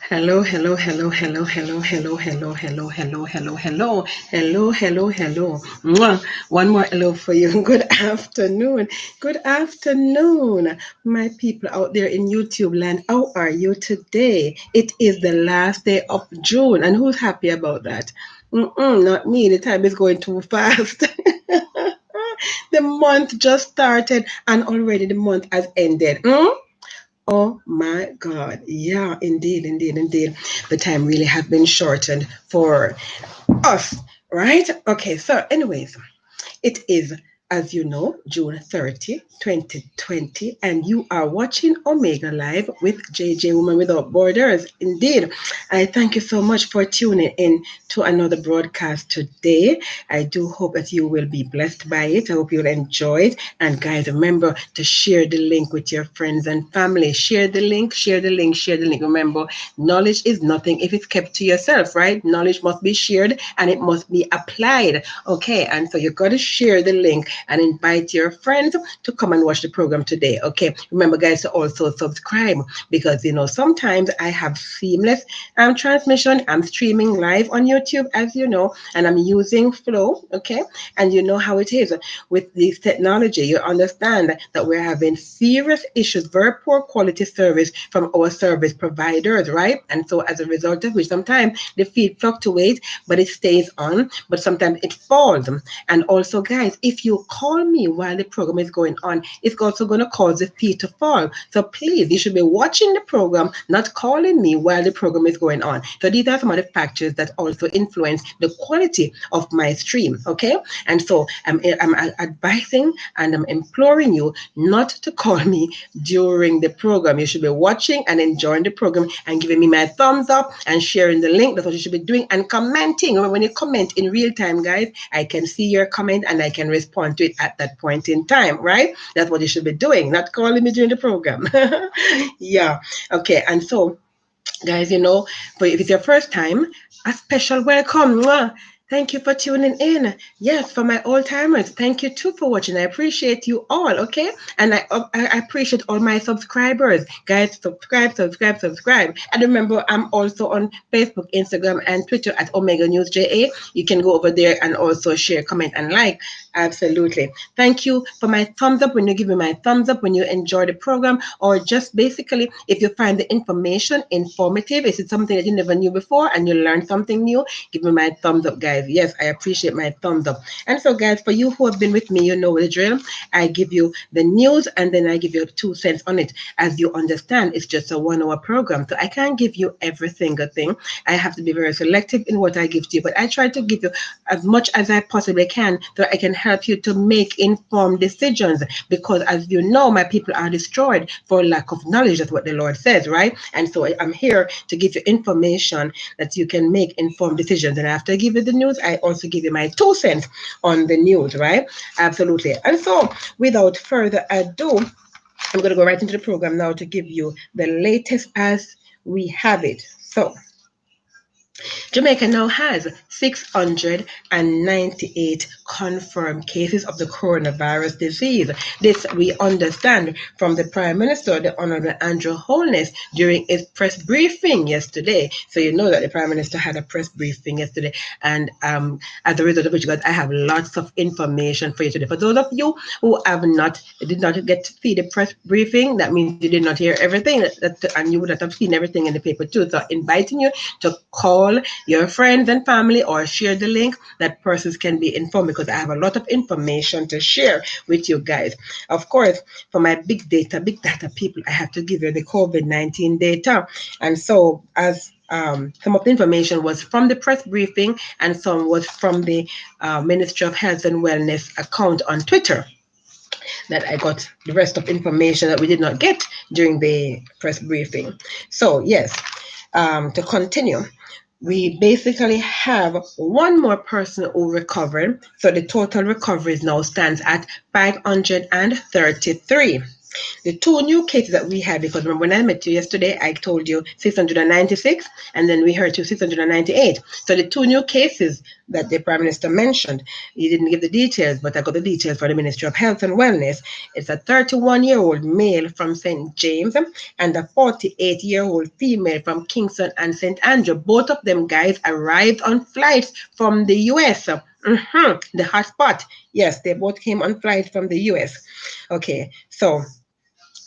Hello, hello, hello, hello, hello, hello, hello, hello, hello, hello, hello, hello, hello, hello. Mwah. One more hello for you. Good afternoon. Good afternoon, my people out there in YouTube land. How are you today? It is the last day of June, and who's happy about that? Not me. The time is going too fast. The month just started, and already the month has ended. Oh my God. Yeah, indeed, indeed, indeed. The time really has been shortened for us, right? Okay, so, anyways, it is, as you know, June 30, 2020, and you are watching Omega Live with JJ Woman Without Borders. Indeed, I thank you so much for tuning in to another broadcast today. I do hope that you will be blessed by it. I hope you'll enjoy it. And guys, remember to share the link with your friends and family. Share the link, share the link, share the link. Remember, knowledge is nothing if it's kept to yourself, right? Knowledge must be shared and it must be applied. Okay, and so you got to share the link and invite your friends to come and watch the program today. Okay, remember, guys, to also subscribe because sometimes I have seamless transmission. I'm streaming live on YouTube, as you know, and I'm using Flow. Okay, and you know how it is with this technology. You understand that we're having serious issues, very poor quality service from our service providers, right? And so as a result of which, sometimes the feed fluctuates, but it stays on, but sometimes it falls. And also, guys, if you call me while the program is going on, it's also going to cause the feed to fall. So please, you should be watching the program, not calling me while the program is going on. So these are some of the factors that also influence the quality of my stream. Okay, and so I'm advising and I'm imploring you not to call me during the program. You should be watching and enjoying the program and giving me my thumbs up and sharing the link. That's what you should be doing, and commenting. When you comment in real time, guys, I can see your comment and I can respond to it at that point in time, right? That's what you should be doing, not calling me during the program. Yeah. Okay. And so, guys, but if it's your first time, a special welcome. Mwah. Thank you for tuning in. Yes, for my old timers, thank you too for watching. I appreciate you all, okay? And I appreciate all my subscribers. Guys, subscribe, subscribe, subscribe. And remember, I'm also on Facebook, Instagram, and Twitter at Omega News JA. You can go over there and also share, comment, and like. Absolutely. Thank you for my thumbs up when you give me my thumbs up when you enjoy the program, or just basically if you find the information informative. Is it something that you never knew before and you learned something new? Give me my thumbs up, guys. Yes, I appreciate my thumbs up. And so, guys, for you who have been with me, you know the drill. I give you the news and then I give you 2 cents on it. As you understand, it's just a 1 hour program, so I can't give you every single thing. I have to be very selective in what I give to you, but I try to give you as much as I possibly can so I can help you to make informed decisions, because as you know, my people are destroyed for lack of knowledge. That's what the Lord says, right? And so I'm here to give you information that you can make informed decisions. And after I give you the news, I also give you my 2 cents on the news, right? Absolutely. And so without further ado, I'm going to go right into the program now to give you the latest as we have it. So Jamaica now has 698 confirmed cases of the coronavirus disease. This we understand from the Prime Minister, the Honorable Andrew Holness, during his press briefing yesterday. So you know that the Prime Minister had a press briefing yesterday, and as a result of which, guys, I have lots of information for you today. For those of you who did not get to see the press briefing, that means you did not hear everything, and you would not have seen everything in the paper too. So inviting you to call your friends and family or share the link that persons can be informed, because I have a lot of information to share with you guys. Of course, for my big data people, I have to give you the COVID-19 data. And so as some of the information was from the press briefing and some was from the Ministry of Health and Wellness account on Twitter, that I got the rest of information that we did not get during the press briefing. So yes, to continue, we basically have one more person who recovered. So the total recoveries now stands at 533. The two new cases that we had, because remember when I met you yesterday, I told you 696, and then we heard you 698. So the two new cases that the Prime Minister mentioned, he didn't give the details, but I got the details for the Ministry of Health and Wellness. It's a 31-year-old male from St. James and a 48-year-old female from Kingston and St. Andrew. Both of them guys arrived on flights from the US. The hotspot. Yes, they both came on flights from the US. Okay, so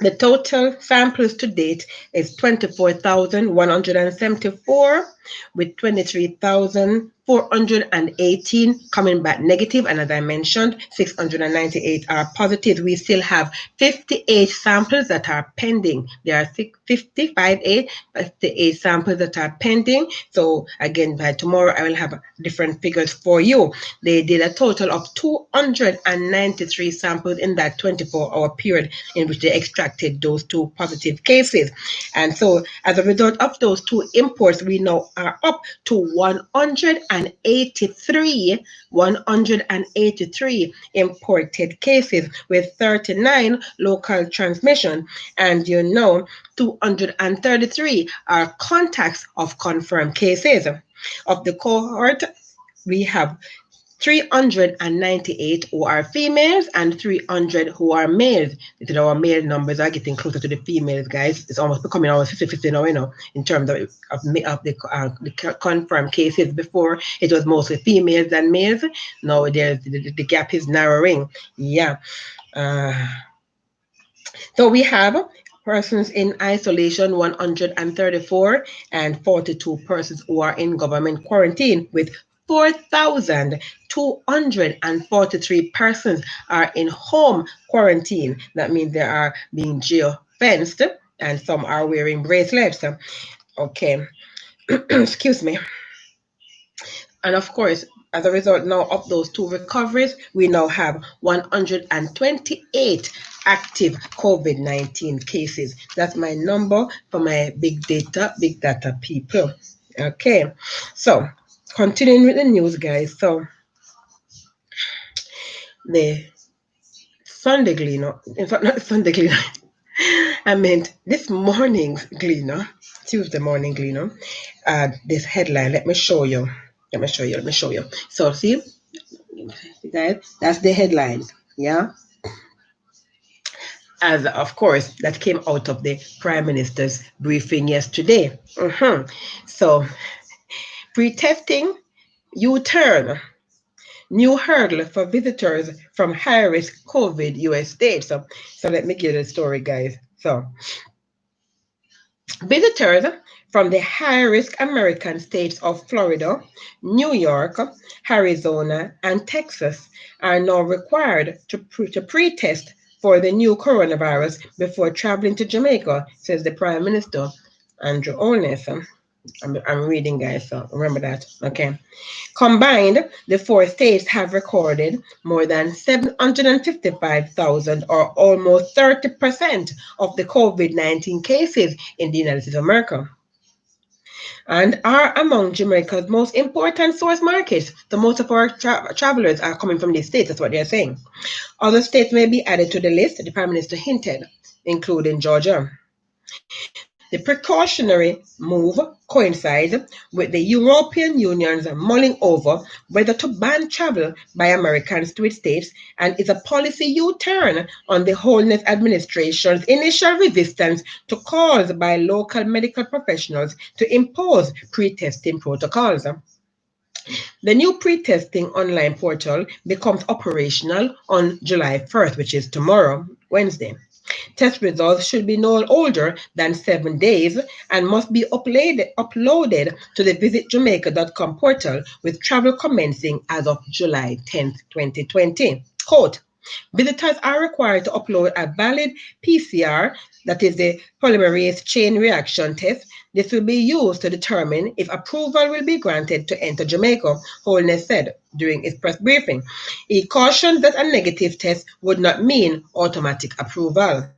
the total samples to date is 24,174, with 23,418 coming back negative, and as I mentioned, 698 are positive. We still have 58 samples that are pending. There are 58 samples that are pending. So again, by tomorrow, I will have different figures for you. They did a total of 293 samples in that 24-hour period in which they extracted those two positive cases. And so as a result of those two imports, we now are up to 183 imported cases with 39 local transmission. And 233 are contacts of confirmed cases. Of the cohort, we have 398 who are females and 300 who are males. Our male numbers are getting closer to the females, guys. It's almost becoming almost 50-50 now, in terms of the confirmed cases. Before, it was mostly females than males. Now the gap is narrowing. Yeah. So we have persons in isolation, 134, and 42 persons who are in government quarantine, with 4,243 persons are in home quarantine. That means they are being geo-fenced, and some are wearing bracelets. Okay. Excuse me. And of course, as a result now of those two recoveries, we now have 128 active COVID-19 cases. That's my number for my big data people. Okay, so continuing with the news, guys. So the Sunday Gleaner, in fact, not Sunday Gleaner, I meant this morning's Gleaner, Tuesday morning Gleaner, this headline, let me show you. So see, guys, that's the headline, yeah? As of course, that came out of the Prime Minister's briefing yesterday. So, pre-testing U-turn, new hurdle for visitors from high-risk COVID US states. So let me give you the story, guys. So, visitors from the high-risk American states of Florida, New York, Arizona, and Texas are now required to pre-test for the new coronavirus before traveling to Jamaica, says the Prime Minister, Andrew Holness. I'm reading, guys, so remember that. Okay. Combined, the four states have recorded more than 755,000, or almost 30% of the COVID-19 cases in the United States of America, and are among Jamaica's most important source markets. So most of our travelers are coming from these states. That's what they're saying. Other states may be added to the list, the Prime Minister hinted, including Georgia. The precautionary move coincides with the European Union's mulling over whether to ban travel by Americans to its states, and is a policy U-turn on the Holness administration's initial resistance to calls by local medical professionals to impose pre-testing protocols. The new pre-testing online portal becomes operational on July 1st, which is tomorrow, Wednesday. Test results should be no older than 7 days and must be uploaded to the visitjamaica.com portal, with travel commencing as of July 10th, 2020. Quote, visitors are required to upload a valid PCR, that is the polymerase chain reaction test. This will be used to determine if approval will be granted to enter Jamaica, Holness said during his press briefing. He cautioned that a negative test would not mean automatic approval.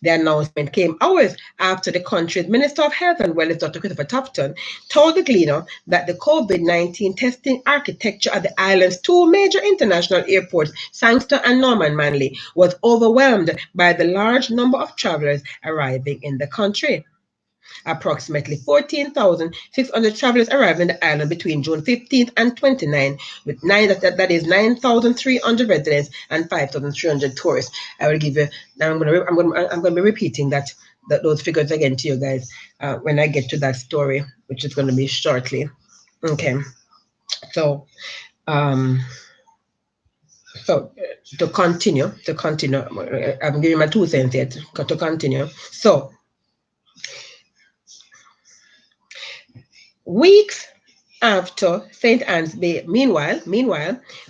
The announcement came hours after the country's Minister of Health and Wellness, Dr. Christopher Tufton, told the Gleaner that the COVID-19 testing architecture at the island's two major international airports, Sangster and Norman Manley, was overwhelmed by the large number of travelers arriving in the country. Approximately 14,600 travelers arrived in the island between June 15th and 29th, with that is 9,300 residents and 5,300 tourists. I will give you. Now I'm going to be repeating those figures again to you guys when I get to that story, which is going to be shortly. Okay, so to continue, I'm giving my 2 cents here to continue. So weeks after St. Anne's Bay, meanwhile,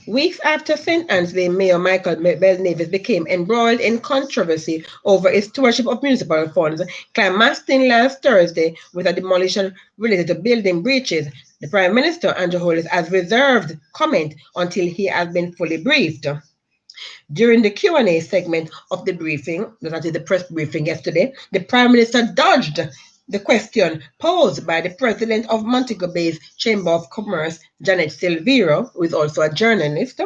weeks after St. Anne's Bay Mayor Michael Belnavis became embroiled in controversy over his stewardship of municipal funds, climaxing last Thursday with a demolition related to building breaches, the Prime Minister, Andrew Holness, has reserved comment until he has been fully briefed. During the Q&A segment of the briefing, that is the press briefing yesterday, the Prime Minister dodged the question posed by the president of Montego Bay's Chamber of Commerce, Janet Silvero, who is also a journalist,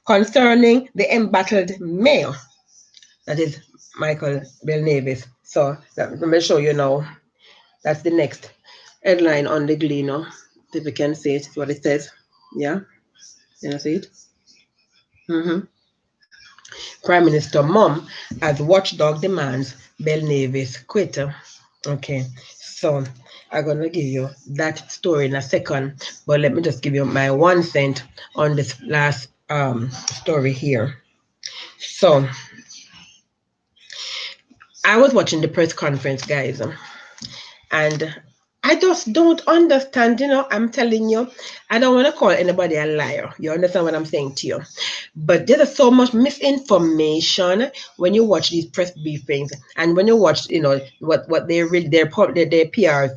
concerning the embattled mayor, that is Michael Belnavis. So let me show you now. That's the next headline on the Gleaner. If you can see it, what it says. Yeah, you see it? Prime Minister Mom as watchdog demands Belnavis quit. Okay, so I'm gonna give you that story in a second, but let me just give you my 1 cent on this last story here. So I was watching the press conference, guys, and I just don't understand, I'm telling you, I don't want to call anybody a liar. You understand what I'm saying to you? But there's so much misinformation when you watch these press briefings and when you watch, what they read, their PRs,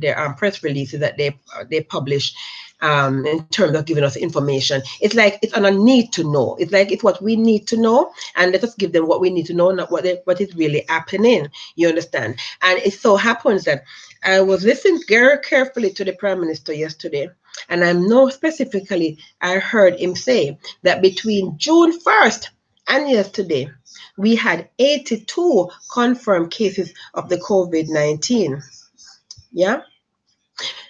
their press releases that they publish in terms of giving us information. It's like it's on a need to know. It's like it's what we need to know, and let us give them what we need to know, not what is really happening. You understand? And it so happens that I was listening very carefully to the Prime Minister yesterday, and I know specifically I heard him say that between June 1st and yesterday, we had 82 confirmed cases of the COVID-19. Yeah?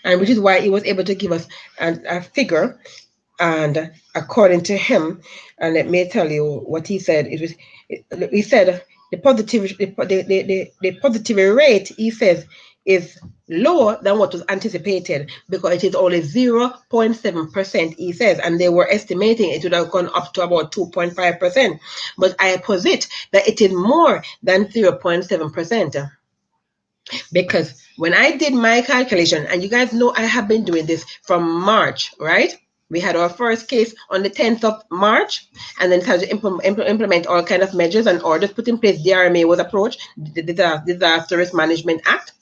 And which is why he was able to give us a figure. And according to him, and let me tell you what he said, he said the positivity rate, he says, is lower than what was anticipated because it is only 0.7%, he says, and they were estimating it would have gone up to about 2.5%. But I posit that it is more than 0.7%. Because when I did my calculation, and you guys know I have been doing this from March, right? We had our first case on the 10th of March, and then had to implement all kinds of measures and orders put in place. DRMA was approached, the Disaster Risk Management Act,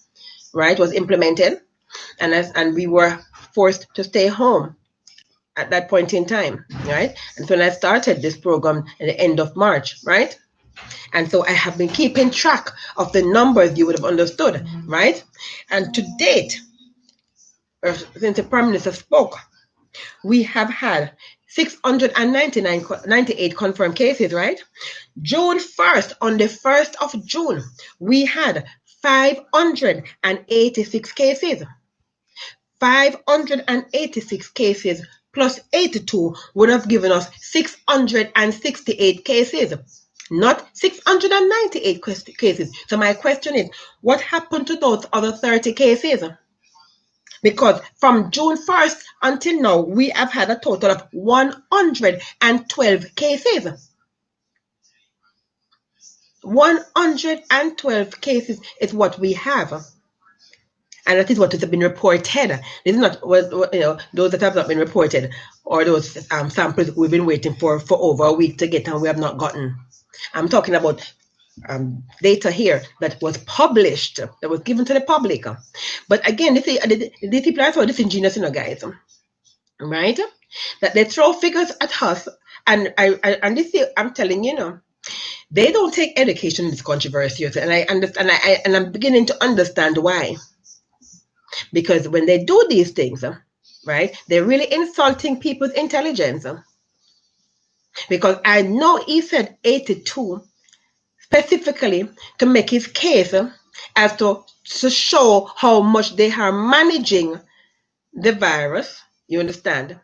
right, was implemented, and we were forced to stay home at that point in time, right? And so when I started this program at the end of March, right? And so I have been keeping track of the numbers, you would have understood, right? And to date, since the Prime Minister spoke, we have had 698 confirmed cases, right? June 1st, on the 1st of June, we had 586 cases. 586 cases plus 82 would have given us 668 cases. Not 698 cases. So my question is, what happened to those other 30 cases? Because from June 1st until now, we have had a total of 112 cases. 112 cases is what we have. And that is what has been reported. This is not those that have not been reported, or those samples we've been waiting for over a week to get and we have not gotten. I'm talking about data here that was published, that was given to the public. But again, these people are so disingenuous, guys, right? That they throw figures at us, and I'm telling you, They don't take education in this country very seriously, and I understand. And I'm beginning to understand why. Because when they do these things, right, they're really insulting people's intelligence. Because I know he said 82 specifically to make his case as to show how much they are managing the virus. You understand?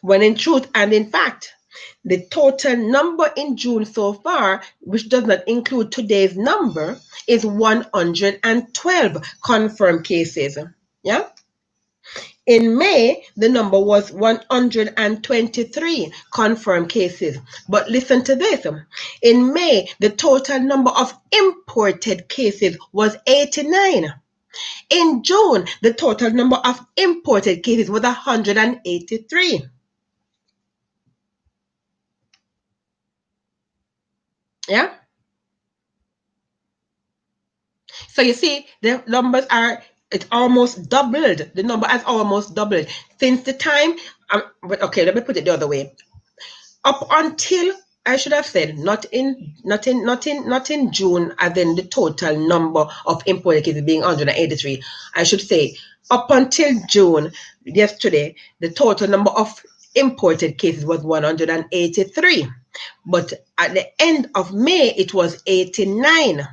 When in truth and in fact, the total number in June so far, which does not include today's number, is 112 confirmed cases. Yeah? In May, the number was 123 confirmed cases. But listen to this. In May, the total number of imported cases was 89. In June, the total number of imported cases was 183. Yeah? So you see, the numbers are, it's almost doubled. The number has almost doubled since the time. But okay, let me put it the other way. Up until, I should have said, not in June, as in the total number of imported cases being 183. I should say, up until June, yesterday, the total number of imported cases was 183. But at the end of May, it was 89.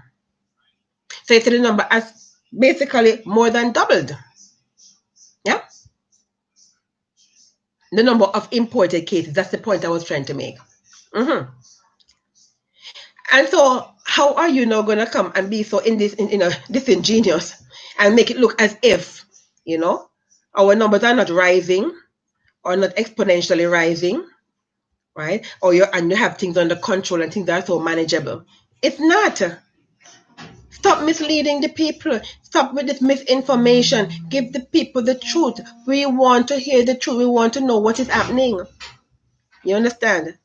So you see the number has basically more than doubled. Yeah? The number of imported cases, that's the point I was trying to make. Mm-hmm. And so, how are you now going to come and be so disingenuous and make it look as if, our numbers are not rising or not exponentially rising, right? And you have things under control and things that are so manageable. It's not. Stop misleading the people. Stop with this misinformation. Give the people the truth. We want to hear the truth. We want to know what is happening. You understand?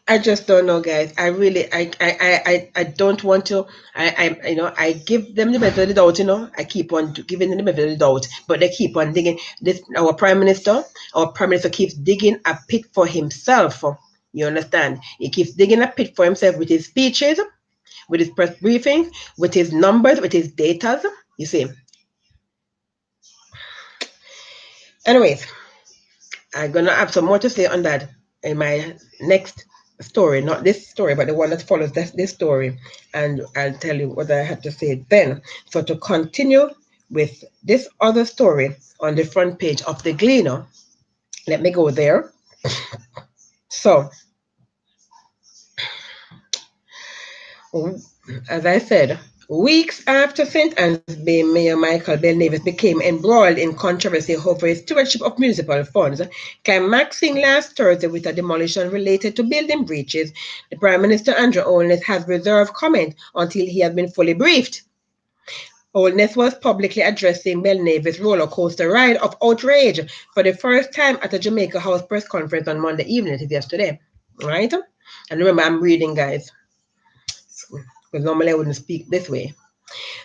I just don't know, guys. I really, I don't want to. I give them the benefit of the doubt. I keep on giving them the benefit of the doubt, but they keep on digging. Our prime minister keeps digging a pit for himself. You understand? He keeps digging a pit for himself with his speeches, with his press briefings, with his numbers, with his data. You see. Anyways, I'm gonna have some more to say on that in my next story, not this story, but the one that follows this story, and I'll tell you what I had to say then. So to continue with this other story on the front page of the Gleaner, let me go there. So, as I said, weeks after St. Anne's Bay Mayor Michael Belnavis became embroiled in controversy over his stewardship of municipal funds, climaxing last Thursday with a demolition related to building breaches, the Prime Minister Andrew Holness has reserved comment until he has been fully briefed. Holness was publicly addressing Belnavis' roller coaster ride of outrage for the first time at a Jamaica House press conference on Monday evening, it is yesterday, right? And remember, I'm reading, guys, because normally I wouldn't speak this way.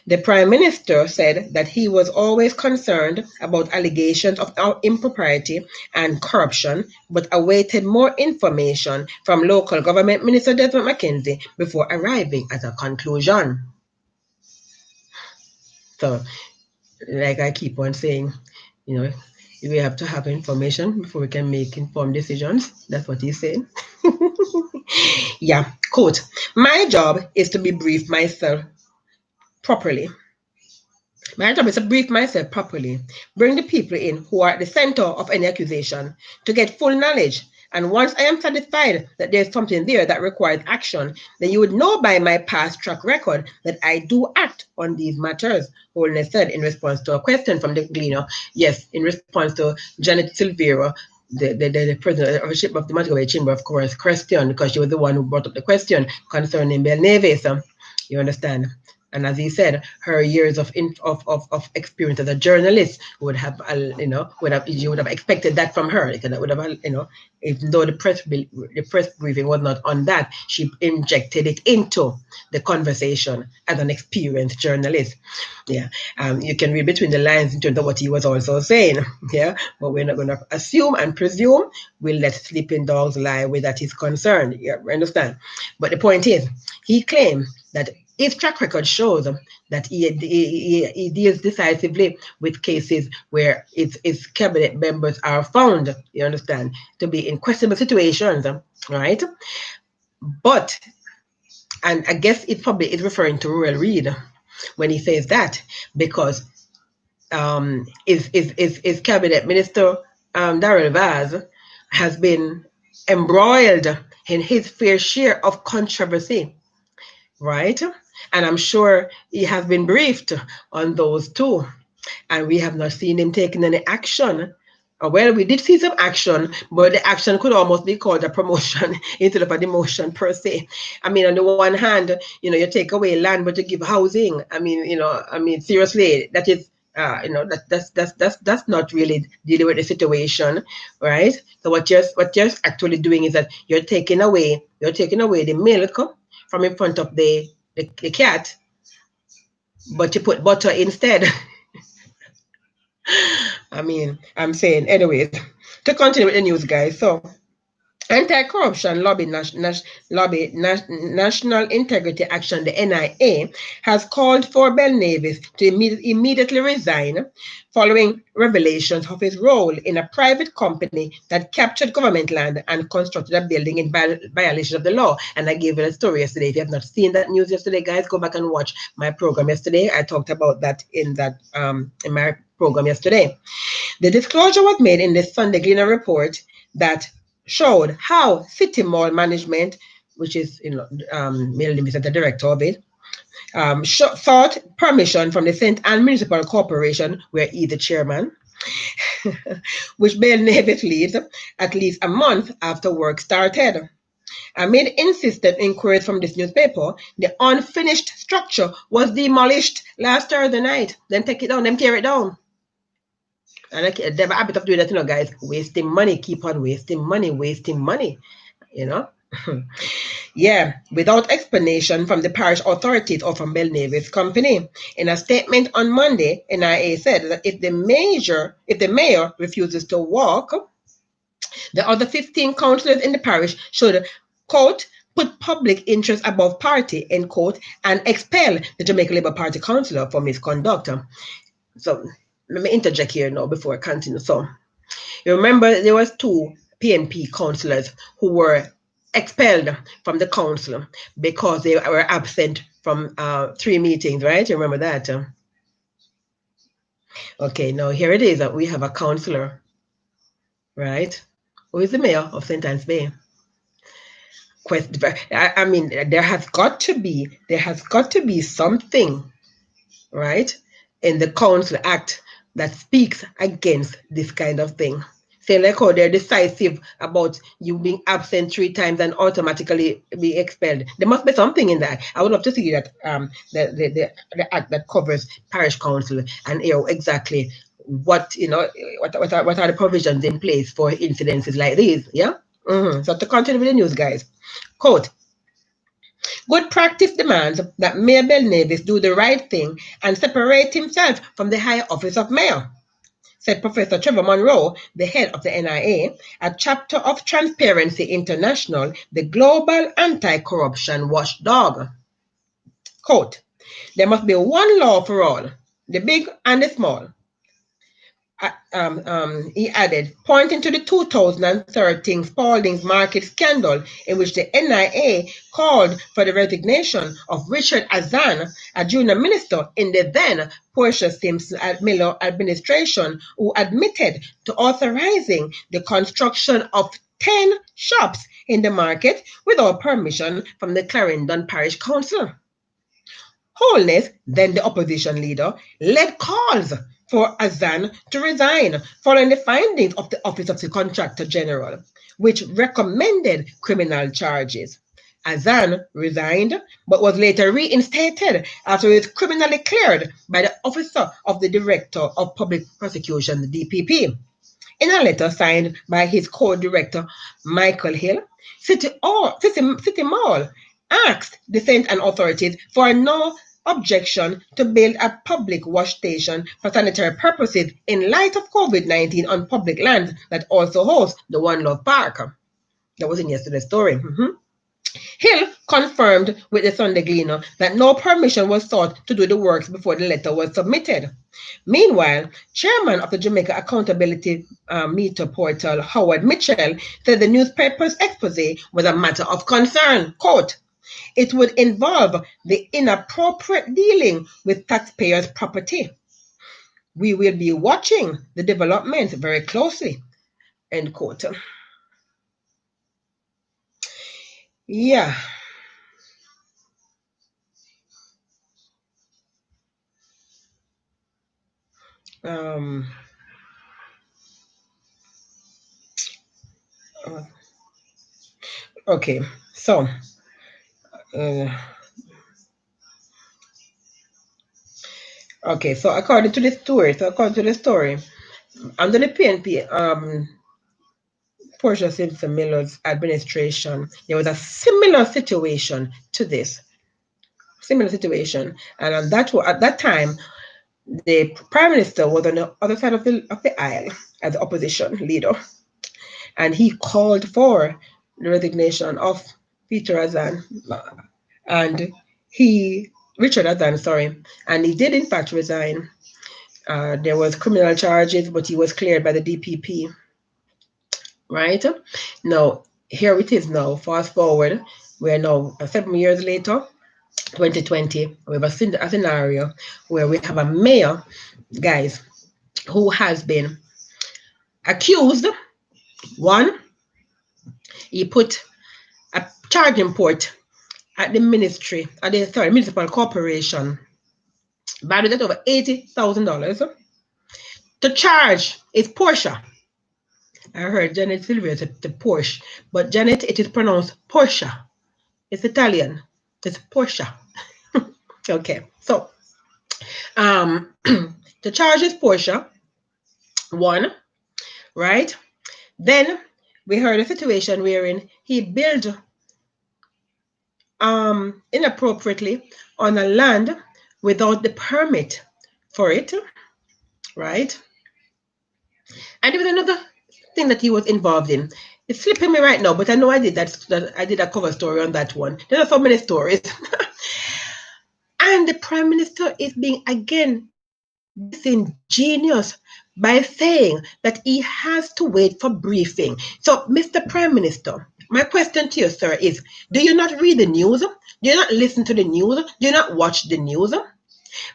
The Prime Minister said that he was always concerned about allegations of impropriety and corruption, but awaited more information from local government Minister Desmond McKenzie before arriving at a conclusion. So, like I keep on saying, we have to have information before we can make informed decisions. That's what he's saying. Yeah, quote, my job is to be briefed myself properly. My job is to brief myself properly, bring the people in who are at the center of any accusation to get full knowledge. And once I am satisfied that there's something there that requires action, then you would know by my past track record that I do act on these matters, Holness said in response to a question from the Gleaner. Yes, in response to Janet Silvera, the president of the Montgomery Chamber of Commerce question, because she was the one who brought up the question concerning Belnavis. You understand? And as he said, her years of experience as a journalist would have, you would have expected that from her. That would have, even though the press briefing was not on that, she injected it into the conversation as an experienced journalist. Yeah, you can read between the lines in terms of what he was also saying. Yeah, but we're not going to assume and presume. We'll let sleeping dogs lie where that is concerned. Yeah, understand. But the point is, he claimed that his track record shows that he deals decisively with cases where its cabinet members are found, you understand, to be in questionable situations, right? But, and I guess it probably is referring to Royal Reid when he says that, because is cabinet minister Darrell Vaz has been embroiled in his fair share of controversy, right? And I'm sure he has been briefed on those too. And we have not seen him taking any action. Well, we did see some action, but the action could almost be called a promotion instead of a demotion per se. I mean, on the one hand, you take away land, but you give housing. I mean, seriously, that is, that's not really dealing with the situation, right? So what you're actually doing is that you're taking away the milk from in front of the cat, but you put butter instead. I mean, I'm saying, anyways, to continue with the news, guys. So, Anti-Corruption National Integrity Action, the NIA, has called for Belnavis to immediately resign following revelations of his role in a private company that captured government land and constructed a building in violation of the law. And I gave you a story yesterday. If you have not seen that news yesterday, guys, go back and watch my program yesterday. I talked about that in my program yesterday. The disclosure was made in the Sunday Gleaner report that showed how City Mall Management, which is Melanie is the director of it, sought permission from the St. Anne Municipal Corporation, where he the chairman, which Belnavis leads, at least a month after work started. Amid insistent inquiries from this newspaper, the unfinished structure was demolished last Thursday night. Then take it down, then tear it down. And they have a habit of doing that, guys. Wasting money, keep on wasting money, Yeah, without explanation from the parish authorities or from Belnavis company. In a statement on Monday, NIA said that if the mayor refuses to walk, the other 15 councillors in the parish should, quote, put public interest above party, end quote, and expel the Jamaica Labour Party councillor for misconduct. So let me interject here now before I continue. So you remember there was 2 PNP councillors who were expelled from the council because they were absent from 3 meetings, right? You remember that? Okay, now here it is. We have a councillor, right? Who is the mayor of St. Anne's Bay? I mean, there has got to be something, right, in the Council Act that speaks against this kind of thing. Say like how they're decisive about you being absent 3 times and automatically be expelled. There must be something in that. I would love to see that the act that covers parish council and exactly what what are the provisions in place for incidences like these. Yeah. So to continue with the news, guys. Quote, good practice demands that Mayor Belnavis do the right thing and separate himself from the higher office of mayor, said Professor Trevor Monroe, the head of the NIA, a chapter of Transparency International, the global anti-corruption watchdog. Quote, there must be one law for all, the big and the small. He added, pointing to the 2013 Spalding's Market scandal, in which the NIA called for the resignation of Richard Azan, a junior minister in the then Portia Simpson Miller administration, who admitted to authorizing the construction of 10 shops in the market without permission from the Clarendon Parish Council. Holness, then the opposition leader, led calls for Azan to resign following the findings of the Office of the Contractor General, which recommended criminal charges. Azan resigned, but was later reinstated after he was criminally cleared by the Officer of the Director of Public Prosecution, the DPP. In a letter signed by his co-director, Michael Hill, City Mall asked the Saint and authorities for no objection to build a public wash station for sanitary purposes in light of COVID-19 on public lands that also hosts the One Love Park. That was in yesterday's story. Hill confirmed with the Sunday Gleaner that no permission was sought to do the works before the letter was submitted. Meanwhile, chairman of the Jamaica Accountability Meter Portal, Howard Mitchell, said the newspaper's expose was a matter of concern. Quote, it would involve the inappropriate dealing with taxpayers' property. We will be watching the developments very closely. End quote. Yeah. Okay, so according to the story, under the PNP Portia Simpson Miller's administration, there was a similar situation to this. And at that time, the Prime Minister was on the other side of the aisle as the opposition leader, and he called for the resignation of Peter Azan, and Richard Azan, and he did in fact resign. There was criminal charges, but he was cleared by the DPP. Right? Now, here it is now. Fast forward, we're now 7 years later, 2020. We have a scenario where we have a mayor, guys, who has been accused. One, he put a charging port at the municipal corporation, valued at over $80,000 to charge its Porsche. I heard Janet Sylvia said the Porsche, but Janet, it is pronounced Porsche. It's Italian. It's Porsche. Okay, so the charge is Porsche. One, right? Then we heard a situation wherein he built inappropriately on a land without the permit for it, right? And there was another thing that he was involved in. It's slipping me right now, but I know I did that I did a cover story on that one. There are so many stories. And the Prime Minister is being again disingenuous by saying that he has to wait for briefing. So, Mr. Prime Minister, my question to you, sir, is do you not read the news? Do you not listen to the news? Do you not watch the news?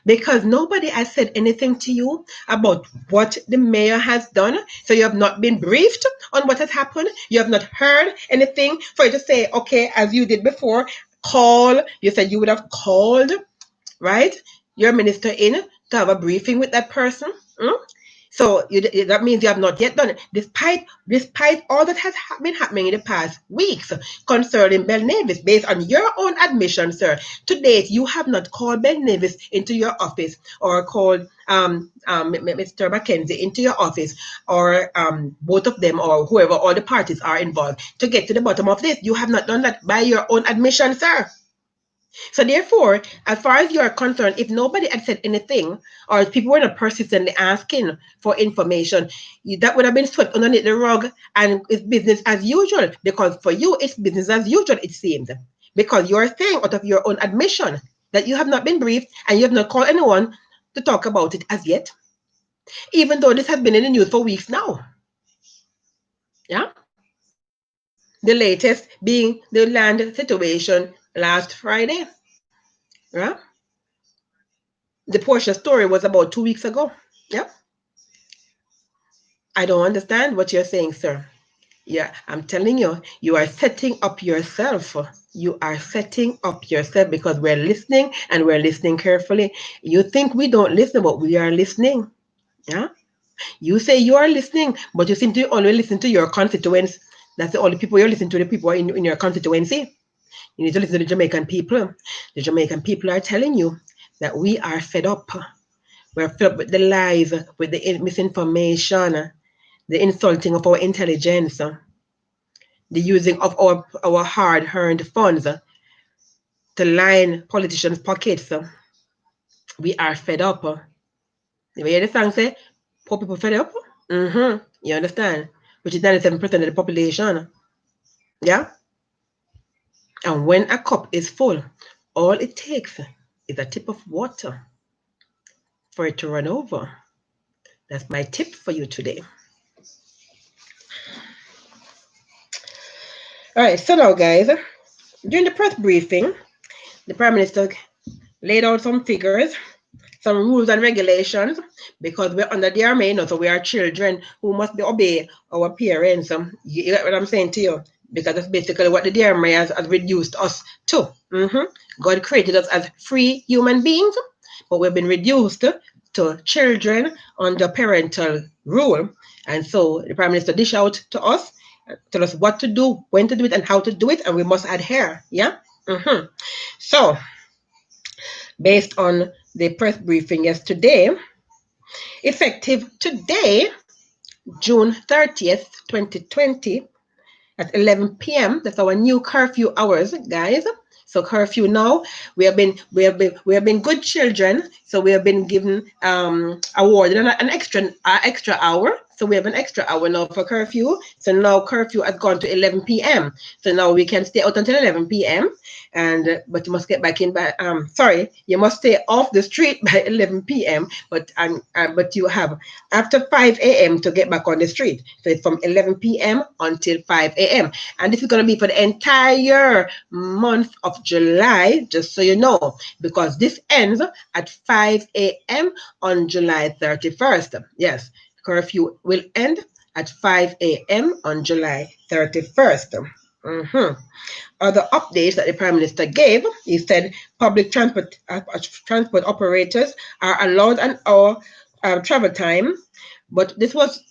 Because nobody has said anything to you about what the mayor has done. So you have not been briefed on what has happened. You have not heard anything for you to say, okay, as you did before, call. You said you would have called, right, your minister in to have a briefing with that person. So that means you have not yet done it, despite all that has been happening in the past weeks concerning Belnavis. Based on your own admission, sir, to date you have not called Belnavis into your office or called Mr. Mackenzie into your office, or both of them, or whoever, all the parties are involved, to get to the bottom of this. You have not done that by your own admission, sir. So therefore, as far as you're concerned, if nobody had said anything, or if people were not persistently asking for information, that would have been swept underneath the rug, and it's business as usual. Because for you, it's business as usual, it seems. Because you're saying out of your own admission that you have not been briefed and you have not called anyone to talk about it as yet, even though this has been in the news for weeks now. Yeah? The latest being the land situation last Friday. Yeah? The Porsche story was about 2 weeks ago. Yeah. I don't understand what you're saying, sir. Yeah, I'm telling you, you are setting up yourself. You are setting up yourself, because we're listening, and we're listening carefully. You think we don't listen, but we are listening. Yeah. You say you are listening, but you seem to only listen to your constituents. That's the only people you're listening to, the people in your constituency. You need to listen to the Jamaican people. The Jamaican people are telling you that we are fed up. We're fed up with the lies, with the misinformation, the insulting of our intelligence, the using of our hard-earned funds to line politicians' pockets. We are fed up. You hear the song say, poor people fed up? You understand? Which is 97% of the population. Yeah? And when a cup is full, all it takes is a tip of water for it to run over. That's my tip for you today. All right, so now, guys, during the press briefing, the Prime Minister laid out some figures, some rules and regulations, because we're under the army, so we are children who must obey our parents. You get what I'm saying to you? Because that's basically what the DRMA has reduced us to. God created us as free human beings, but we've been reduced to children under parental rule. And so the Prime Minister dish out to us, tell us what to do, when to do it, and how to do it, and we must adhere. Yeah? So, based on the press briefing yesterday, effective today, June 30th, 2020, at 11 p.m. That's our new curfew hours, guys. So curfew now, we have been good children. So we have been given awarded an extra hour. So we have an extra hour now for curfew. So now curfew has gone to 11 p.m. So now we can stay out until 11 p.m. But you must get back in by you must stay off the street by 11 p.m. But you have after 5 a.m. to get back on the street. So it's from 11 p.m. until 5 a.m. And this is going to be for the entire month of July, just so you know, because this ends at 5 a.m. on July 31st. Yes, curfew will end at 5 a.m. on July 31st. Other updates that the Prime Minister gave, he said public transport operators are allowed an hour travel time, but this was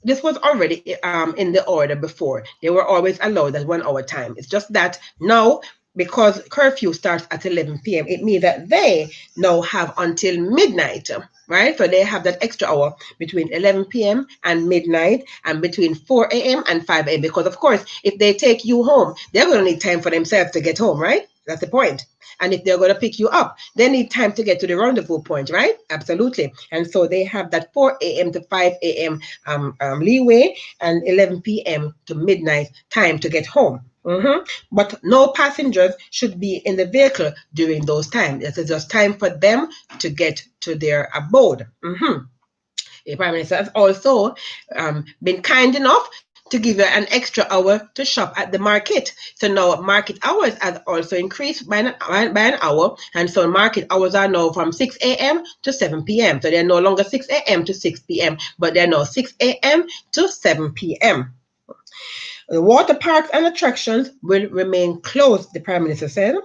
already in the order before. They were always allowed that 1 hour time. It's just that now, because curfew starts at 11 p.m., it means that they now have until midnight, right? So they have that extra hour between 11 p.m. and midnight, and between 4 a.m. and 5 a.m. Because, of course, if they take you home, they're going to need time for themselves to get home, right? That's the point. And if they're going to pick you up, they need time to get to the rendezvous point, right? Absolutely. And so they have that 4 a.m. to 5 a.m. Leeway and 11 p.m. to midnight time to get home. But no passengers should be in the vehicle during those times. It is just time for them to get to their abode. The Prime Minister has also been kind enough to give you an extra hour to shop at the market. So now market hours has also increased by an hour. And so market hours are now from 6 a.m. to 7 p.m. So they're no longer 6 a.m. to 6 p.m., but they're now 6 a.m. to 7 p.m. The water parks and attractions will remain closed, the Prime Minister said.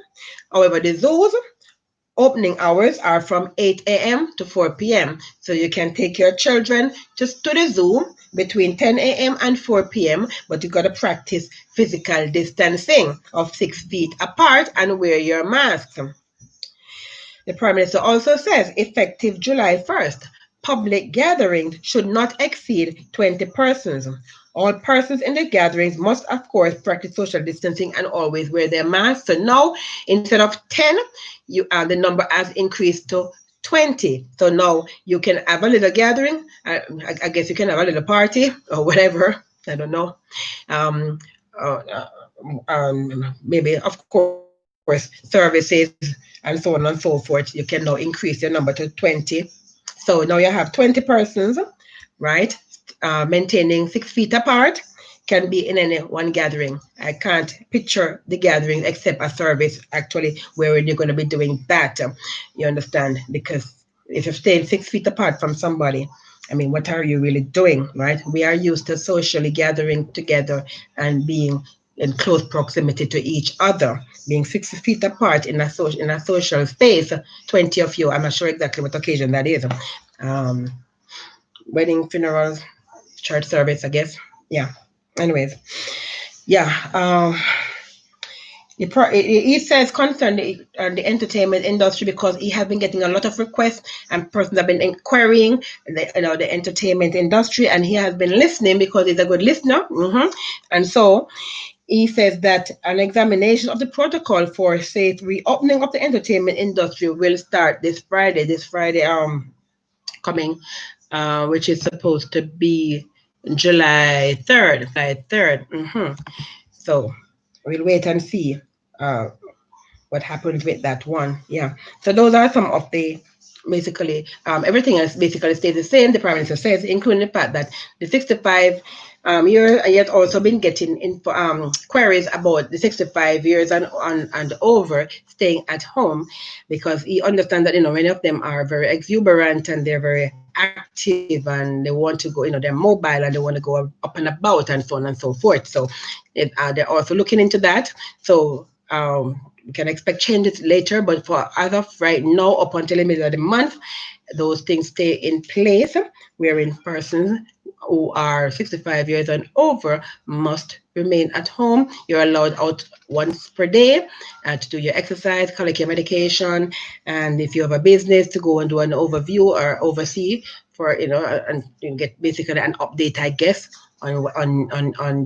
However, the zoos opening hours are from 8 a.m. to 4 p.m. So you can take your children just to the zoo between 10 a.m. and 4 p.m. But you got to practice physical distancing of 6 feet apart and wear your masks. The Prime Minister also says effective July 1st, public gatherings should not exceed 20 persons. All persons in the gatherings must, of course, practice social distancing and always wear their masks. So now, instead of 10, the number has increased to 20. So now you can have a little gathering. I guess you can have a little party or whatever. I don't know. Maybe, of course, services and so on and so forth. You can now increase your number to 20. So now you have 20 persons, right? Maintaining 6 feet apart, can be in any one gathering. I can't picture the gathering except a service actually where you're going to be doing that. You understand? Because if you're staying 6 feet apart from somebody, I mean, what are you really doing, right? We are used to socially gathering together and being in close proximity to each other, being 6 feet apart in a social space. 20 of you, I'm not sure exactly what occasion that is. Wedding, funerals, church service, I guess. Yeah. Anyways, yeah. He says concern the entertainment industry because he has been getting a lot of requests and persons have been inquiring the entertainment industry, and he has been listening because he's a good listener. And so he says that an examination of the protocol for safe reopening of the entertainment industry will start this Friday coming, which is supposed to be July 3rd. So we'll wait and see what happens with that one. Yeah. So those are some of the basically everything else basically stays the same. The Prime Minister says, including the fact that the 65 years, and yet also been getting queries about the 65 years and over staying at home, because he understands that many of them are very exuberant and they're very active and they want to go, they're mobile and they want to go up and about and so on and so forth. So they're also looking into that. So we can expect changes later, but for as of right now, up until the middle of the month, those things stay in place, wherein persons who are 65 years and over must remain at home. You're allowed out once per day to do your exercise, collect your medication, and if you have a business, to go and do an overview or oversee for, and get basically an update, I guess, on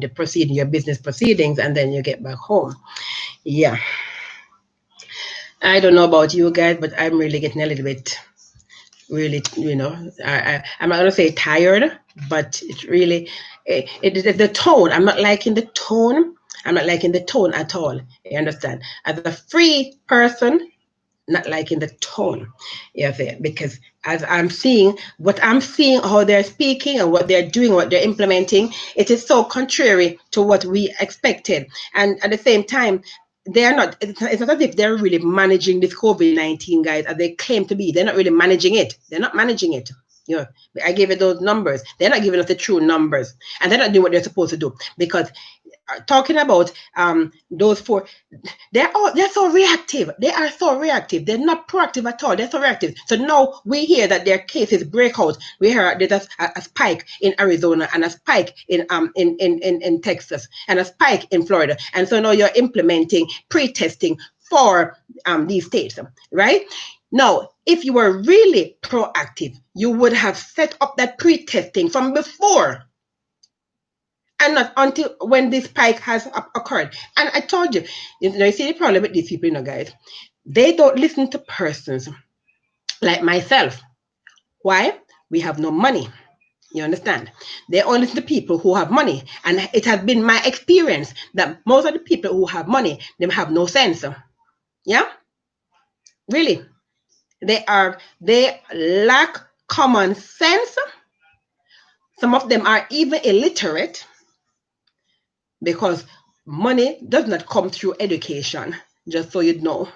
the your business proceedings, and then you get back home. Yeah. I don't know about you guys, but I'm really getting a little bit, really, I'm not gonna say tired, but it's really, the tone. I'm not liking the tone. I'm not liking the tone at all. You understand? As a free person, not liking the tone. Because as I'm seeing, how they're speaking and what they're doing, what they're implementing, it is so contrary to what we expected. And at the same time, they're not, it's not as if they're really managing this COVID-19, guys, as they claim to be. They're not really managing it. They're not managing it. I gave you those numbers. They're not giving us the true numbers, and they're not doing what they're supposed to do, because talking about those four, they're so reactive. They are so reactive. They're not proactive at all. They're so reactive. So now we hear that their cases break out. We hear there's a spike in Arizona and a spike in Texas and a spike in Florida. And so now you're implementing pre-testing for these states, right? Now, if you were really proactive, you would have set up that pre-testing from before, and not until when this spike has occurred. And I told you, you see the problem with these people, guys. They don't listen to persons like myself. Why? We have no money. You understand? They only listen to people who have money. And it has been my experience that most of the people who have money, they have no sense. Yeah? Really. They lack common sense. Some of them are even illiterate, because money does not come through education, just so you know.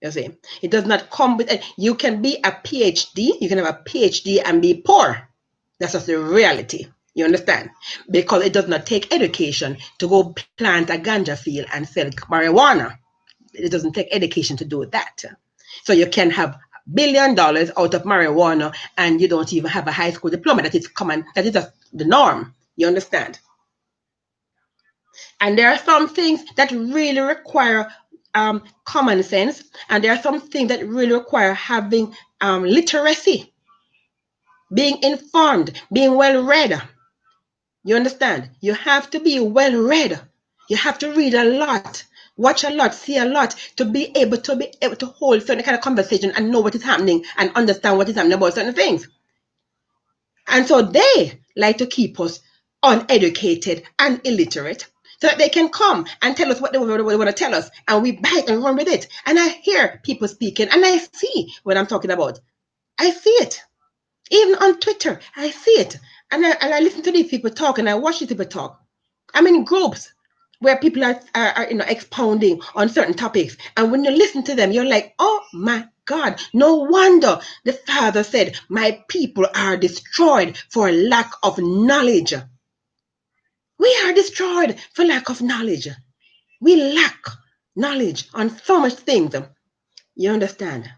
You see, it does not come with it. You can be a PhD, you can have a PhD and be poor. That's just the reality. You understand? Because it does not take education to go plant a ganja field and sell marijuana. It doesn't take education to do that. So you can have $1 billion out of marijuana and you don't even have a high school diploma. That is common. That is just the norm. You understand? And there are some things that really require common sense, and there are some things that really require having literacy, being informed, being well read. You understand? You have to be well read. You have to read a lot, watch a lot, see a lot, to be able to hold certain kind of conversation and know what is happening and understand what is happening about certain things. And so they like to keep us uneducated and illiterate, so that they can come and tell us what they want to tell us, and we bite and run with it. And I hear people speaking, and I see what I'm talking about. I see it. Even on Twitter, I see it. And I listen to these people talk, and I watch these people talk. I'm in groups where people are expounding on certain topics. And when you listen to them, you're like, oh my God, no wonder the Father said, my people are destroyed for lack of knowledge. We are destroyed for lack of knowledge. We lack knowledge on so much things. You understand?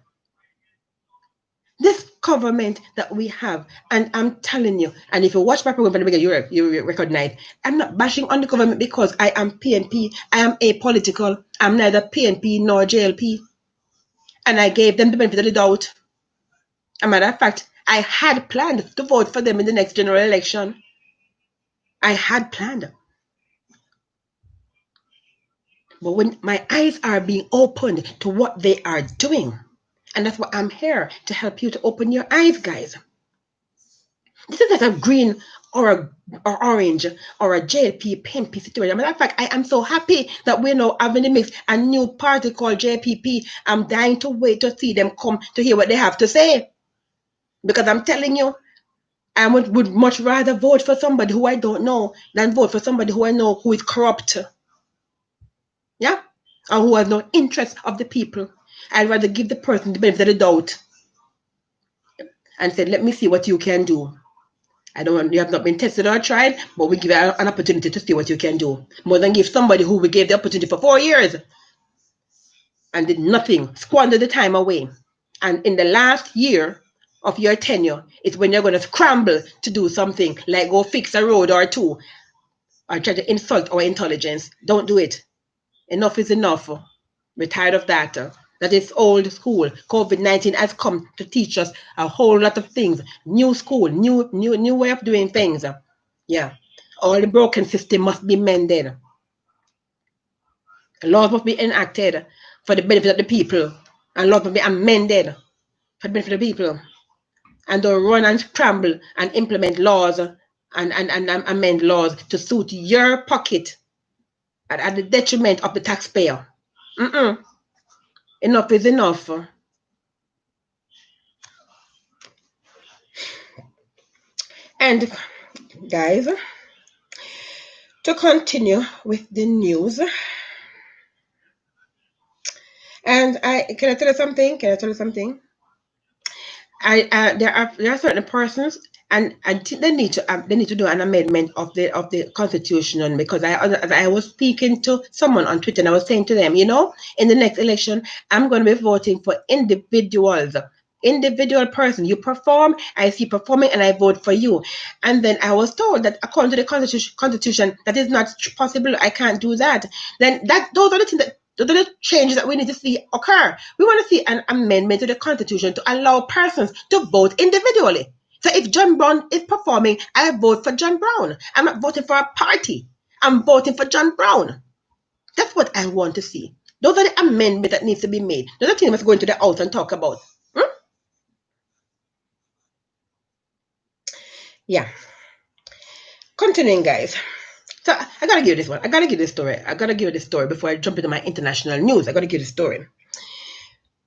This government that we have, and I'm telling you, and if you watch my program from the beginning, you recognize, I'm not bashing on the government because I am PNP, I am apolitical. I'm neither PNP nor JLP. And I gave them the benefit of the doubt. As a matter of fact, I had planned to vote for them in the next general election. I had planned. But when my eyes are being opened to what they are doing, and that's what I'm here to help you to open your eyes, guys. This is like a green or orange or a JP PNP situation. As a matter of fact, I am so happy that we're now having the mix a new party called JPP. I'm dying to wait to see them come to hear what they have to say. Because I'm telling you, I would much rather vote for somebody who I don't know than vote for somebody who I know who is corrupt. Yeah? Or who has no interest of the people. I'd rather give the person the benefit of the doubt and say, let me see what you can do. I don't want, you have not been tested or tried, but we give you an opportunity to see what you can do. More than give somebody who we gave the opportunity for 4 years and did nothing, squandered the time away. And in the last year of your tenure, it's when you're going to scramble to do something like go fix a road or two or try to insult our intelligence. Don't do it. Enough is enough. We're tired of that. That is old school. COVID-19 has come to teach us a whole lot of things. New school, new way of doing things. Yeah. All the broken system must be mended. Laws must be enacted for the benefit of the people. And laws must be amended for the benefit of the people. And don't run and scramble and implement laws and amend laws to suit your pocket at the detriment of the taxpayer. Enough is enough. And guys, to continue with the news, and can I tell you something? There are certain persons, and I think they need to do an amendment of the constitution, because I was speaking to someone on Twitter and I was saying to them, in the next election, I'm going to be voting for individual person. You perform, I see performing, and I vote for you. And then I was told that according to the constitution, that is not possible. I can't do that. Then those are the things that those are the changes that we need to see occur. We want to see an amendment to the constitution to allow persons to vote individually. So if John Brown is performing, I vote for John Brown. I'm not voting for a party. I'm voting for John Brown. That's what I want to see. Those are the amendments that needs to be made. Those are the things we must go into the house and talk about. Yeah. Continuing, guys. So I gotta give you this one. I gotta give this story. I gotta give you this story before I jump into my international news. I gotta give this story.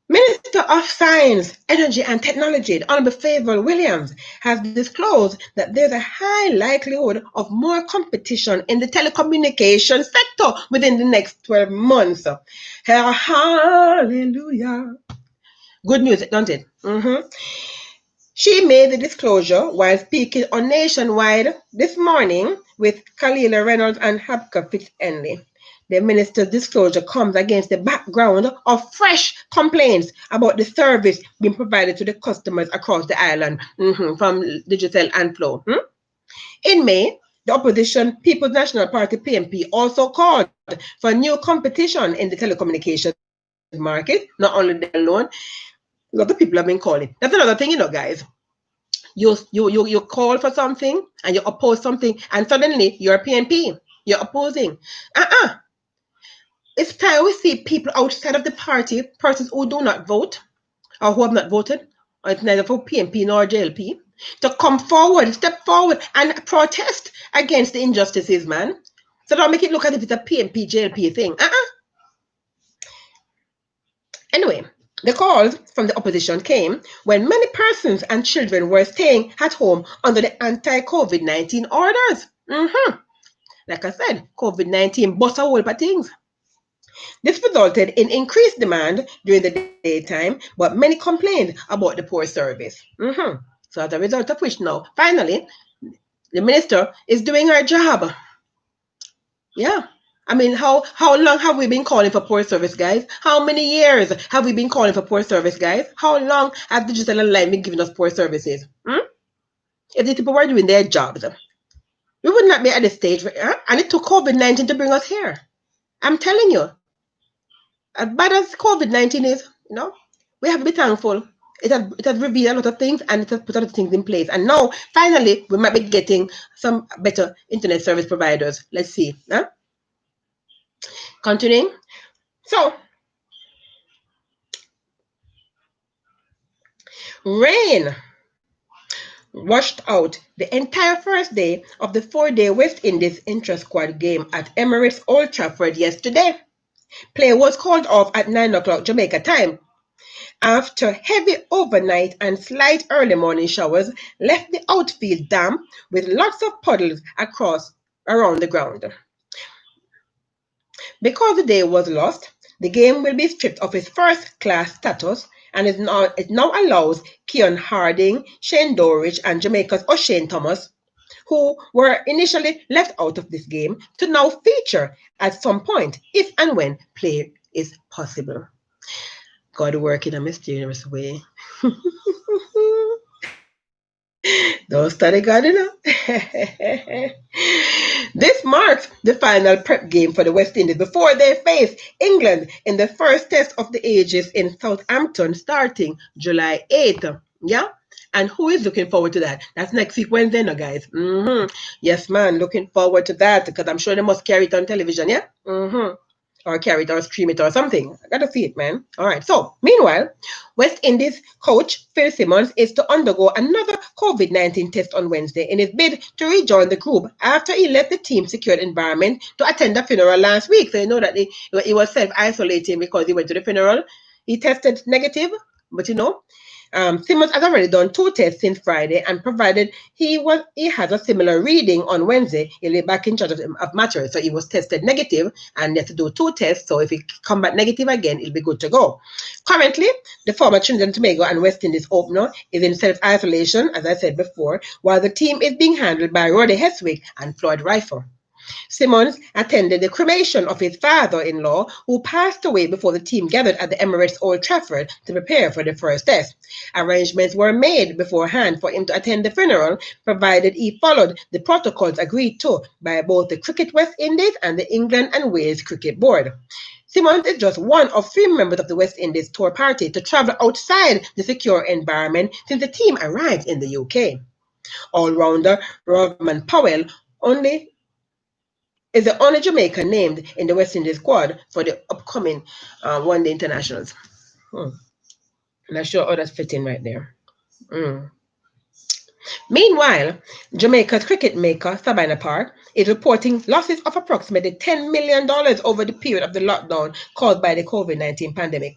Minister of Science, Energy and Technology, the Honorable Fayval Williams, has disclosed that there's a high likelihood of more competition in the telecommunications sector within the next 12 months. Hallelujah. Good news, don't it? She made the disclosure while speaking on Nationwide this morning with Kalila Reynolds and Habka Fitz-Henley. The minister's disclosure comes against the background of fresh complaints about the service being provided to the customers across the island from Digital and Flow. In May, the opposition People's National Party PNP also called for new competition in the telecommunications market. Not only they alone, a lot of people have been calling. That's another thing, guys. You call for something and you oppose something, and suddenly you're a PNP. You're opposing. It's time we see people outside of the party, persons who do not vote or who have not voted, or it's neither for PNP nor JLP, to come forward, step forward and protest against the injustices, man. So don't make it look as if it's a PNP, JLP thing. Anyway, the calls from the opposition came when many persons and children were staying at home under the anti-COVID-19 orders. Like I said, COVID-19 bust a whole lot of things. This resulted in increased demand during the daytime, but many complained about the poor service. So as a result of which now, finally, the minister is doing her job. Yeah. I mean, how long have we been calling for poor service, guys? How many years have we been calling for poor service, guys? How long has Digital and Line been giving us poor services? If these people were doing their jobs, we would not be at this stage. And it took COVID-19 to bring us here. I'm telling you. as bad as COVID-19 is, we have to be thankful. It has revealed a lot of things, and it has put a lot of things in place. And now, finally, we might be getting some better internet service providers. Let's see. Huh? Continuing. So, rain washed out the entire first day of the 4-day West Indies intra-squad game at Emirates Old Trafford yesterday. Play was called off at 9 o'clock Jamaica time after heavy overnight and slight early morning showers left the outfield damp with lots of puddles around the ground. Because the day was lost, the game will be stripped of its first-class status and it now allows Keon Harding, Shane Dorridge and Jamaica's O'Shane Thomas, who were initially left out of this game, to now feature at some point if and when play is possible. God work in a mysterious way. Don't study God enough. This marks the final prep game for the West Indies before they face England in the first test of the ages in Southampton starting July 8th. Yeah? And who is looking forward to that? That's next week Wednesday, no, guys. Yes, man, looking forward to that because I'm sure they must carry it on television, yeah? Or carry it or stream it or something. I gotta see it, man. All right. So, meanwhile, West Indies coach Phil Simmons is to undergo another COVID-19 test on Wednesday in his bid to rejoin the group after he left the team-secured environment to attend a funeral last week. So you know that he was self-isolating because he went to the funeral. He tested negative, but Simmons has already done 2 tests since Friday, and provided he has a similar reading on Wednesday, he'll be back in charge of matters. So he was tested negative and he has to do 2 tests. So if he come back negative again, he'll be good to go. Currently, the former Trinidad and Tobago and West Indies opener is in self-isolation, as I said before, while the team is being handled by Roddy Heswick and Floyd Rifle. Simmons attended the cremation of his father-in-law, who passed away before the team gathered at the Emirates Old Trafford to prepare for the first test. Arrangements were made beforehand for him to attend the funeral, provided he followed the protocols agreed to by both the Cricket West Indies and the England and Wales Cricket Board. Simmons is just one of 3 members of the West Indies tour party to travel outside the secure environment since the team arrived in the UK. All-rounder Rovman Powell is the only Jamaican named in the West Indies squad for the upcoming one-day internationals. Not sure how that's fitting right there. Meanwhile, Jamaica's cricket maker, Sabina Park, is reporting losses of approximately $10 million over the period of the lockdown caused by the COVID-19 pandemic.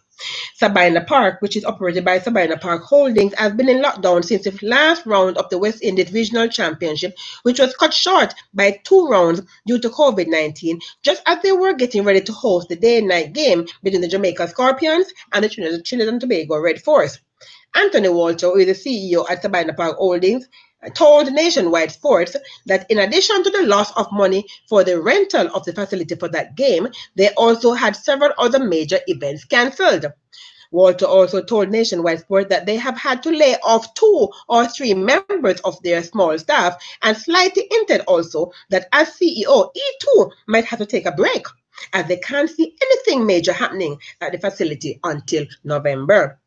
Sabina Park, which is operated by Sabina Park Holdings, has been in lockdown since the last round of the West Indies Regional Championship, which was cut short by 2 rounds due to COVID-19, just as they were getting ready to host the day-night game between the Jamaica Scorpions and the Trinidad and Tobago Red Force. Anthony Walter, who is the CEO at Sabina Park Holdings, told Nationwide Sports that in addition to the loss of money for the rental of the facility for that game, they also had several other major events cancelled. Walter also told Nationwide Sports that they have had to lay off 2 or 3 members of their small staff, and slightly hinted also that as CEO, he too might have to take a break, as they can't see anything major happening at the facility until November.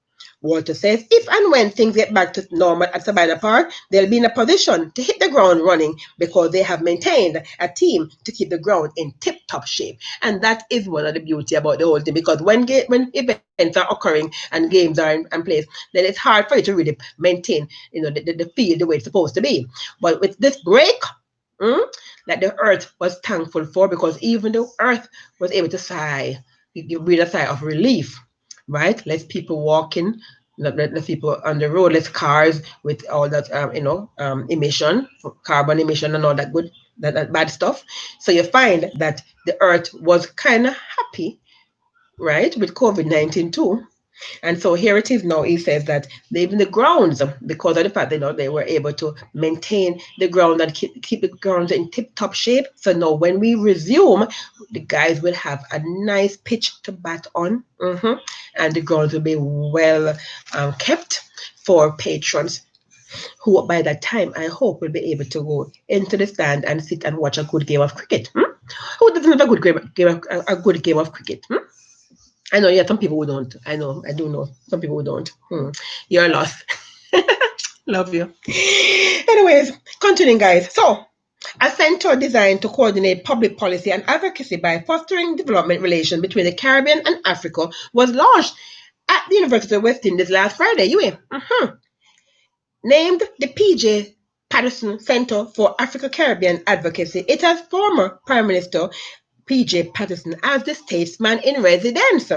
Walter says if and when things get back to normal at Sabina Park, they'll be in a position to hit the ground running because they have maintained a team to keep the ground in tip-top shape. And that is one of the beauty about the whole thing, because when events are occurring and games are in place, then it's hard for you to really maintain the field the way it's supposed to be. But with this break, that the earth was thankful for, because even the earth was able to sigh, you breathe a sigh of relief. Right? Less people walking, less people on the road, less cars with all that, emission, carbon emission and all that that bad stuff. So you find that the earth was kind of happy, right, with COVID-19 too. And so here it is now. He says that even the grounds, because of the fact that they were able to maintain the ground and keep the grounds in tip-top shape. So now when we resume, the guys will have a nice pitch to bat on, and the grounds will be well kept for patrons, who by that time I hope will be able to go into the stand and sit and watch a good game of cricket. Who doesn't have a good game of cricket? I know, yeah, some people who don't. I know, I do know. Some people who don't. You're lost. Love you. Anyways, continuing, guys. So, a center designed to coordinate public policy and advocacy by fostering development relations between the Caribbean and Africa was launched at the University of West Indies last Friday. Named the PJ Patterson Center for Africa Caribbean Advocacy, it has former Prime Minister PJ Patterson as the statesman in residence.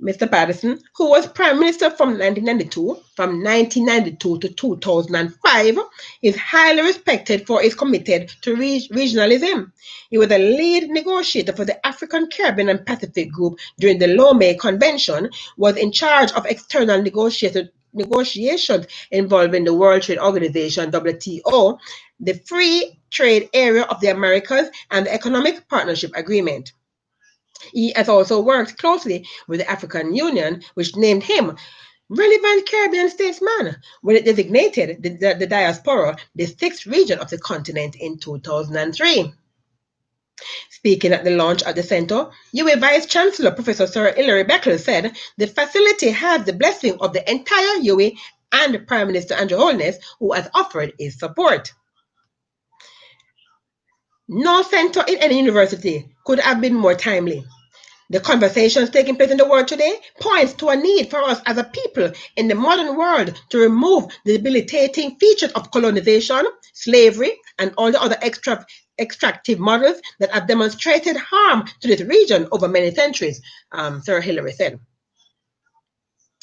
Mr. Patterson, who was Prime Minister from 1992 to 2005, is highly respected for his commitment to regionalism. He was a lead negotiator for the African, Caribbean and Pacific Group during the Lomé Convention, was in charge of external negotiations involving the World Trade Organization, WTO, the Free Trade Area of the Americas, and the Economic Partnership Agreement. He has also worked closely with the African Union, which named him relevant Caribbean statesman when it designated the diaspora the sixth region of the continent in 2003. Speaking at the launch at the center, UA Vice Chancellor Professor Sir Hilary Beckles said the facility has the blessing of the entire UA and Prime Minister Andrew Holness, who has offered his support. No center in any university could have been more timely. The conversations taking place in the world today points to a need for us as a people in the modern world to remove the debilitating features of colonization, slavery, and all the other extractive models that have demonstrated harm to this region over many centuries, Sir Hilary said.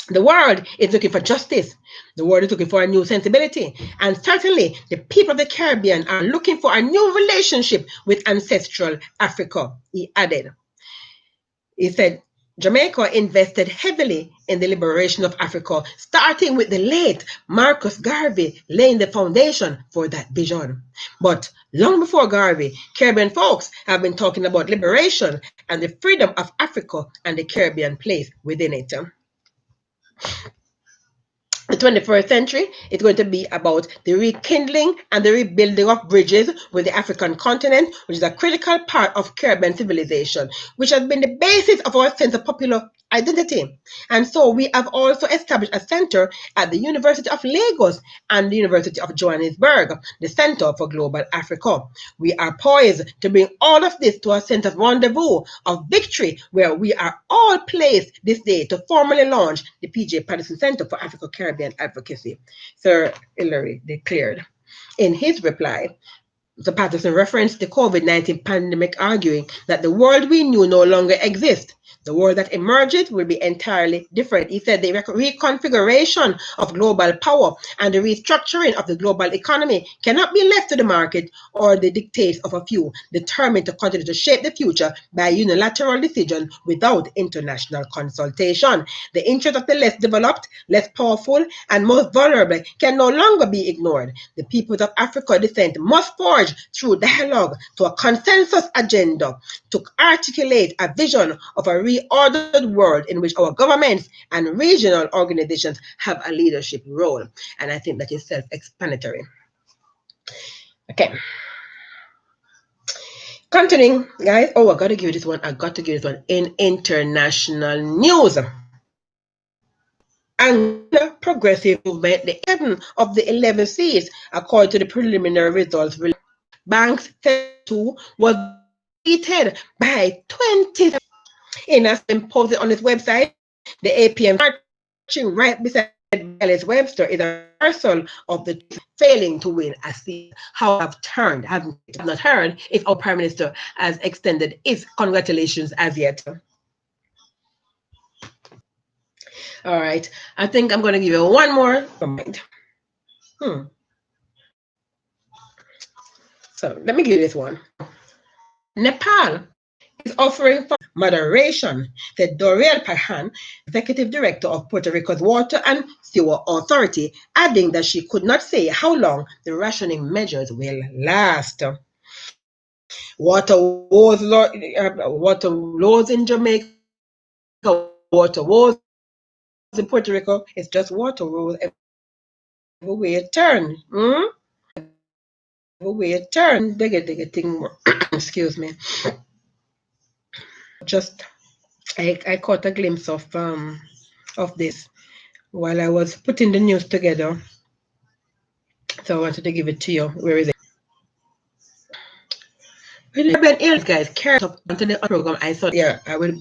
The world is looking for justice. The world is looking for a new sensibility. And certainly, the people of the Caribbean are looking for a new relationship with ancestral Africa, he added. He said, Jamaica invested heavily in the liberation of Africa, starting with the late Marcus Garvey laying the foundation for that vision. But long before Garvey, Caribbean folks have been talking about liberation and the freedom of Africa and the Caribbean place within it. The 21st century is going to be about the rekindling and the rebuilding of bridges with the African continent, which is a critical part of Caribbean civilization, which has been the basis of our sense of popular identity. And so we have also established a center at the University of Lagos and the University of Johannesburg, the Center for Global Africa. We are poised to bring all of this to a sense of rendezvous, of victory, where we are all placed this day to formally launch the PJ Patterson Center for Africa Caribbean Advocacy, Sir Hilary declared. In his reply, Sir Patterson referenced the COVID-19 pandemic, arguing that the world we knew no longer exists. The world that emerges will be entirely different. He said the reconfiguration of global power and the restructuring of the global economy cannot be left to the market or the dictates of a few, determined to continue to shape the future by unilateral decision without international consultation. The interests of the less developed, less powerful, and most vulnerable can no longer be ignored. The peoples of African descent must forge through dialogue to a consensus agenda to articulate a vision of a reordered world in which our governments and regional organizations have a leadership role. And I think that is self-explanatory. Okay. Continuing, guys. Oh, I got to give you this one. In international news. Anguilla Progressive Movement, the 7 of the 11 seats, according to the preliminary results. Banks 2 was defeated by 20. In a posted on its website, the APM marching right beside Alice Webster is a reversal of the failing to win a seat. How have not heard if our Prime Minister has extended his congratulations as yet. All right, I think I'm going to give you one more comment. So let me give you this one. Nepal is offering for moderation, said Doriel Pahan, executive director of Puerto Rico's Water and Sewer Authority, adding that she could not say how long the rationing measures will last. Water woes in Jamaica, water woes in Puerto Rico. It's just water woes everywhere you turn. Everywhere you turn, they get thing more. Excuse me. Just I caught a glimpse of this while I was putting the news together. So I wanted to give it to you. Where is it? Caribbean Airlines, guys, carried up onto the program. I thought, yeah, I will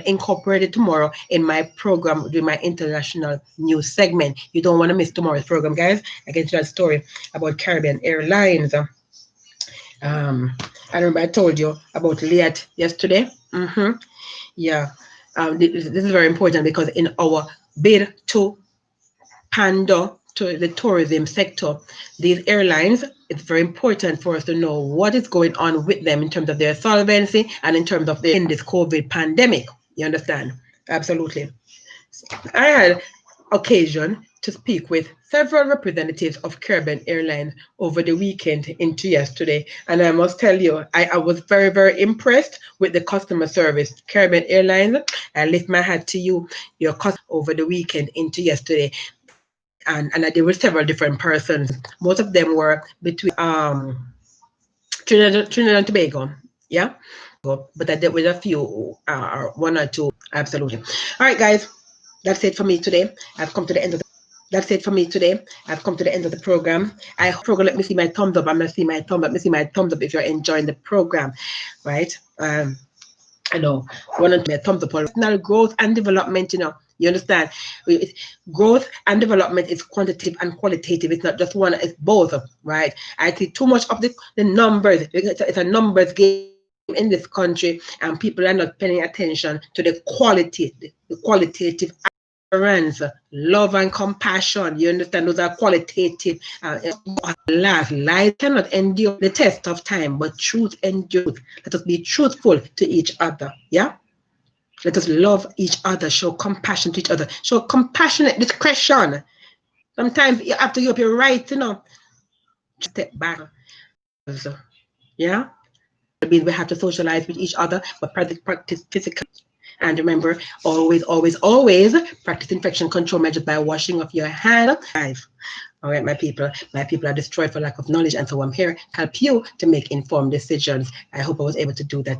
incorporate it tomorrow in my program, with my international news segment. You don't want to miss tomorrow's program, guys. I get to that story about Caribbean Airlines. I remember I told you about Liat yesterday. Yeah. This is very important because in our bid to pander to the tourism sector, these airlines, it's very important for us to know what is going on with them in terms of their solvency and in terms of in this COVID pandemic. You understand? Absolutely. I had occasion to speak with several representatives of Caribbean Airlines over the weekend into yesterday. And I must tell you, I was very, very impressed with the customer service. Caribbean Airlines, I lift my hat to you, your customer over the weekend into yesterday. And there were several different persons. Most of them were between Trinidad and Tobago. Yeah. But I did with a few, one or two. Absolutely. All right, guys. That's it for me today. I've come to the end of the That's it for me today. I've come to the end of the program. I hope let me see my thumbs up. I'm gonna see my thumb up. Let me see my thumbs up if you're enjoying the program, right? I know one and two thumbs up on personal growth and development. You understand? Growth and development is quantitative and qualitative. It's not just one; it's both, right? I see too much of the numbers. It's a numbers game in this country, and people are not paying attention to the quality, the qualitative tolerance, love and compassion. You understand? Those are qualitative. Lies cannot endure the test of time, but truth endures. Let us be truthful to each other. Yeah? Let us love each other, show compassion to each other, show compassionate discretion. Sometimes you have to give up your right, step back. Yeah? We have to socialize with each other, but practice physical. And remember, always, always, always practice infection control measures by washing off your hands. All right, my people are destroyed for lack of knowledge, and so I'm here to help you to make informed decisions. I hope I was able to do that.